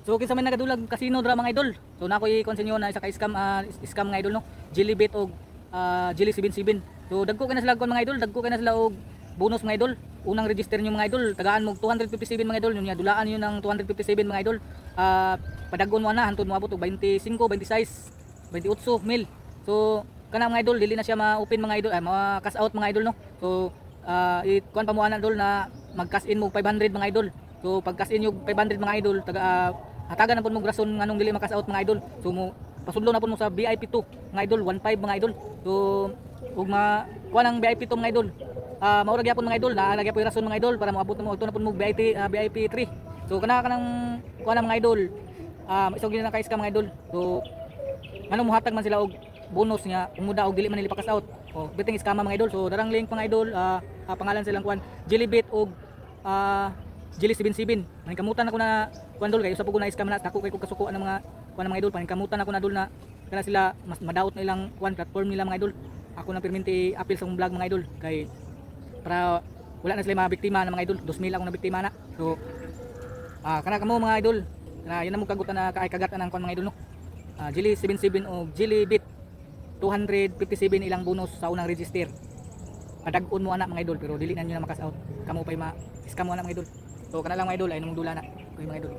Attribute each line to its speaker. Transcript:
Speaker 1: So kinsa may nagadulag casino dra mga idol. So nakoy konsinyo na isa ka scam scam mga idol no. Jillybet og Jelly 77. So dagko kay na sila kon mga idol, dagko kay na sila og bonus mga idol. Unang register nyo mga idol, tagaan mo 257 mga idol, yun dulaan yun ng 257 mga idol. Padagon mo na hantod mo abot og 25, 26, 28 mil. So kana mga idol dili na siya ma-open mga idol, ma cash out mga idol no. So kuan pa mo ana idol na mag-cash in mo 500 mga idol. So pag cash in yung 500 mga idol, hatagan na po mo rason nganong dili ma-cash out mga idol. So mo pasudlo na po mo sa VIP 2 mga idol, 15 mga idol. So ug kuan ang VIP 2 mga idol. Maura gyapon mga idol, naalagya po yung rason mga idol para maabot mo ito na po mo VIP 3. So kanang kuan mga idol. Isog gid na kay scam mga idol. So nganong muhatag man sila og bonus nga umuda og dili man nila pa-cash out. O biting scam mga idol. So darang link mga idol, pangalan silang kuan Jillybet og Jelly 77. Maningkamutan ako na kuan dol kay usa po ko na scam na dako kay ko kasuko ang mga kuan mga idol. Paningkamutan ako na dol na kana sila mas madaot na ilang kuan platform nila mga idol. Ako na perminti appeal sa akong vlog mga idol kay para wala na sila mga biktima ng mga idol. 2,000 ako na biktima na. So kana kamo mga idol, na yun na mo kagutan na kaay kagatan ng kuan mga idol no. Jelly 77 o Jillybet 257 ilang bonus sa unang register. Padagon mo ana mga idol pero dili na niyo na makas out. Kamo pay ma-scam mo ana mga idol. So kana lang mga idol ay namong dula na. Mga idol.